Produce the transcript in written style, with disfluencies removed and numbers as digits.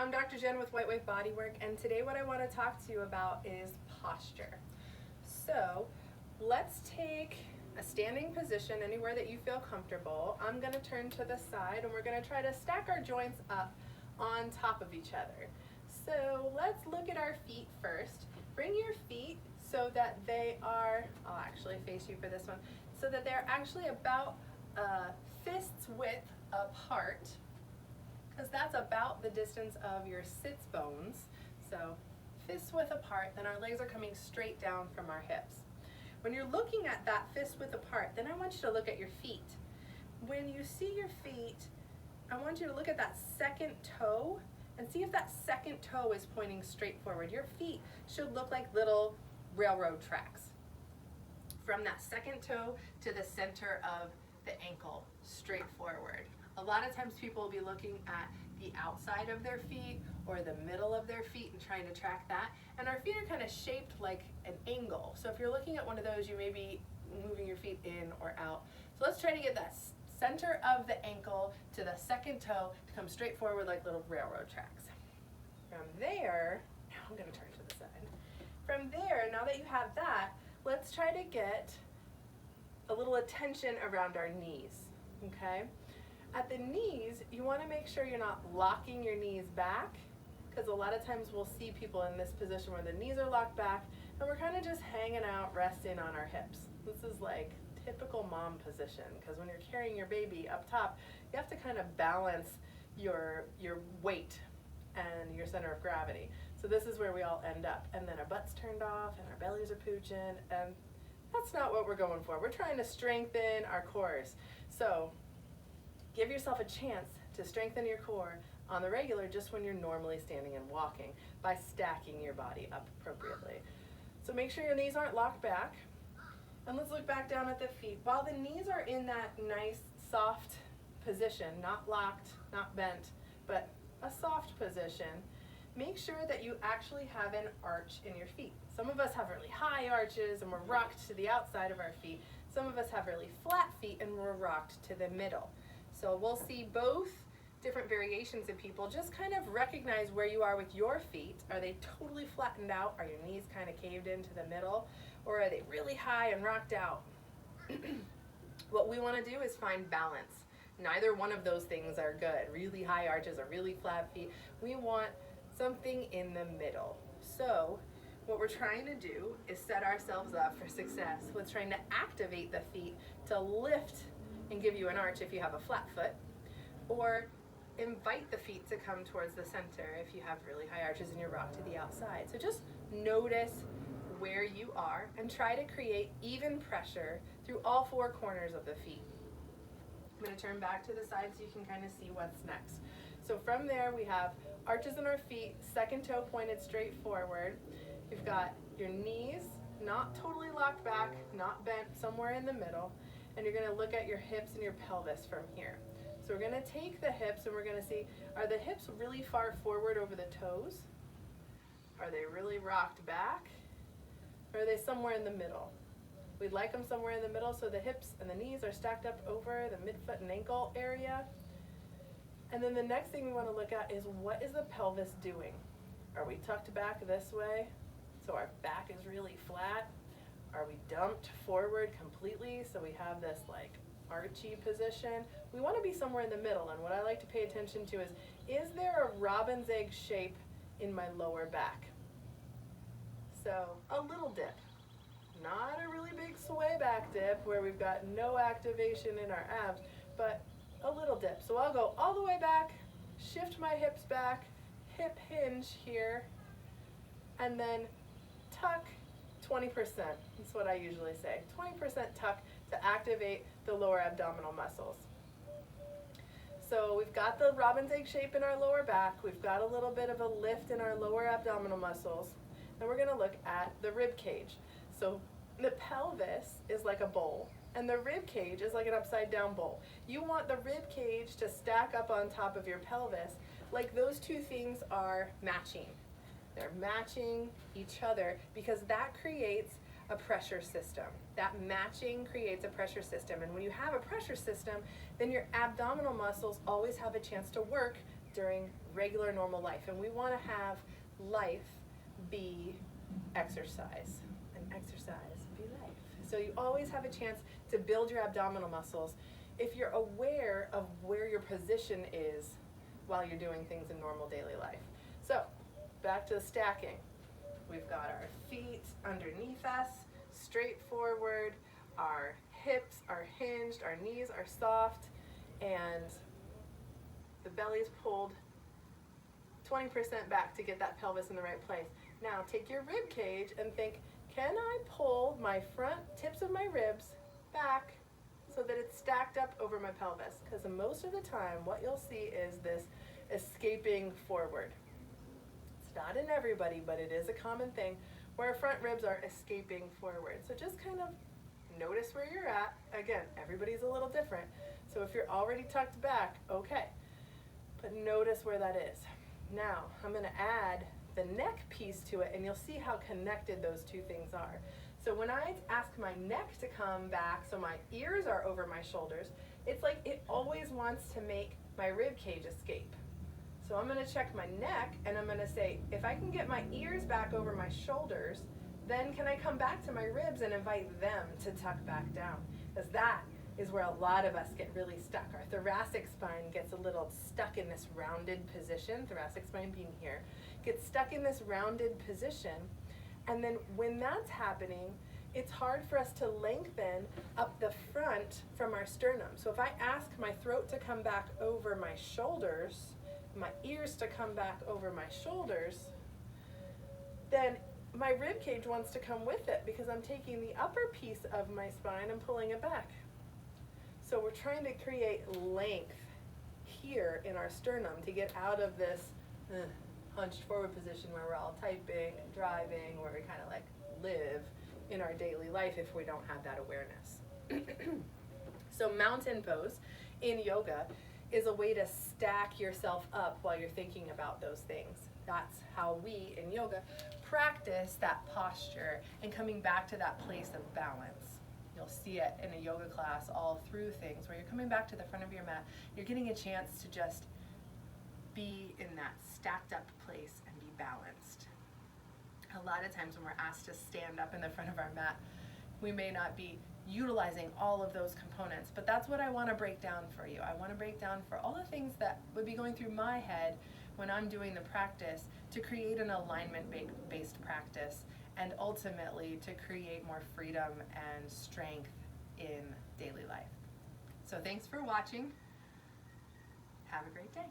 I'm Dr. Jen with White Wave Bodywork, and today what I want to talk to you about is posture. So let's take a standing position anywhere that you feel comfortable. I'm going to turn to the side and we're going to try to stack our joints up on top of each other. So let's look at our feet first. Bring your feet so that they are, I'll actually face you for this one, so that they're actually about fist's width apart, because that's about the distance of your sits bones. So fist width apart, then our legs are coming straight down from our hips. When you're looking at that fist width apart, then I want you to look at your feet. When you see your feet, I want you to look at that second toe and see if that second toe is pointing straight forward. Your feet should look like little railroad tracks. From that second toe to the center of the ankle, straight forward. A lot of times people will be looking at the outside of their feet or the middle of their feet and trying to track that. And our feet are kind of shaped like an angle. So if you're looking at one of those, you may be moving your feet in or out. So let's try to get that center of the ankle to the second toe to come straight forward like little railroad tracks. From there, now I'm going to turn to the side. From there, now that you have that, let's try to get a little attention around our knees, okay? At the knees, you want to make sure you're not locking your knees back, because a lot of times we'll see people in this position where the knees are locked back and we're kind of just hanging out, resting on our hips. This is like typical mom position, because when you're carrying your baby up top, you have to kind of balance your weight and your center of gravity. So this is where we all end up. And then our butt's turned off and our bellies are pooching, and that's not what we're going for. We're trying to strengthen our cores. So give yourself a chance to strengthen your core on the regular just when you're normally standing and walking by stacking your body up appropriately. So make sure your knees aren't locked back. And let's look back down at the feet. While the knees are in that nice soft position, not locked, not bent, but a soft position, make sure that you actually have an arch in your feet. Some of us have really high arches and we're rocked to the outside of our feet. Some of us have really flat feet and we're rocked to the middle. So we'll see both different variations of people. Just kind of recognize where you are with your feet. Are they totally flattened out? Are your knees kind of caved into the middle? Or are they really high and rocked out? What we want to do is find balance. Neither one of those things are good. Really high arches or really flat feet. We want something in the middle. So what we're trying to do is set ourselves up for success with trying to activate the feet to lift and give you an arch if you have a flat foot, or invite the feet to come towards the center if you have really high arches and you're rocked to the outside. So just notice where you are and try to create even pressure through all four corners of the feet. I'm going to turn back to the side so you can kind of see what's next. So from there we have arches in our feet, second toe pointed straight forward. You've got your knees not totally locked back, not bent, somewhere in the middle. And you're going to look at your hips and your pelvis from here. So we're going to take the hips and we're going to see, are the hips really far forward over the toes? Are they really rocked back? Or are they somewhere in the middle? We'd like them somewhere in the middle so the hips and the knees are stacked up over the midfoot and ankle area. And then the next thing we want to look at is, what is the pelvis doing? Are we tucked back this way so our back is really flat? Are we dumped forward completely so we have this like archy position? We want to be somewhere in the middle, and what I like to pay attention to is there a robin's egg shape in my lower back? So a little dip, not a really big sway back dip where we've got no activation in our abs, but a little dip. So I'll go all the way back, shift my hips back, hip hinge here, and then tuck 20%. That's what I usually say. 20% tuck to activate the lower abdominal muscles. So we've got the robin's egg shape in our lower back. We've got a little bit of a lift in our lower abdominal muscles. And we're going to look at the rib cage. So the pelvis is like a bowl, and the rib cage is like an upside down bowl. You want the rib cage to stack up on top of your pelvis like those two things are matching. They're matching each other because that creates a pressure system. That matching creates a pressure system. And when you have a pressure system, then your abdominal muscles always have a chance to work during regular normal life. And we want to have life be exercise, and exercise be life. So you always have a chance to build your abdominal muscles if you're aware of where your position is while you're doing things in normal daily life. So back to the stacking. We've got our feet underneath us, straight forward, our hips are hinged, our knees are soft, and the belly is pulled 20% back to get that pelvis in the right place. Now take your rib cage and think, can I pull my front tips of my ribs back so that it's stacked up over my pelvis? Because most of the time what you'll see is this escaping forward. It's not in everybody, but it is a common thing where our front ribs are escaping forward. So just kind of notice where you're at. Again, everybody's a little different. So if you're already tucked back, okay. But notice where that is. Now, I'm going to add the neck piece to it, and you'll see how connected those two things are. So when I ask my neck to come back so my ears are over my shoulders, it's like it always wants to make my rib cage escape. So I'm going to check my neck, and I'm going to say, if I can get my ears back over my shoulders, then can I come back to my ribs and invite them to tuck back down? Because that is where a lot of us get really stuck. Our thoracic spine gets a little stuck in this rounded position, thoracic spine being here, gets stuck in this rounded position, and then when that's happening, it's hard for us to lengthen up the front from our sternum. So if I ask my throat to come back over my shoulders, my ears to come back over my shoulders, then my rib cage wants to come with it because I'm taking the upper piece of my spine and pulling it back. So we're trying to create length here in our sternum to get out of this hunched forward position where we're all typing and driving, where we kind of like live in our daily life if we don't have that awareness. So mountain pose in yoga is a way to stack yourself up while you're thinking about those things. That's how we in yoga practice that posture and coming back to that place of balance. You'll see it in a yoga class all through things where you're coming back to the front of your mat. You're getting a chance to just be in that stacked up place and be balanced. A lot of times when we're asked to stand up in the front of our mat, we may not be utilizing all of those components, but that's what I want to break down for you. I want to break down for all the things that would be going through my head when I'm doing the practice to create an alignment-based practice and ultimately to create more freedom and strength in daily life. So thanks for watching. Have a great day.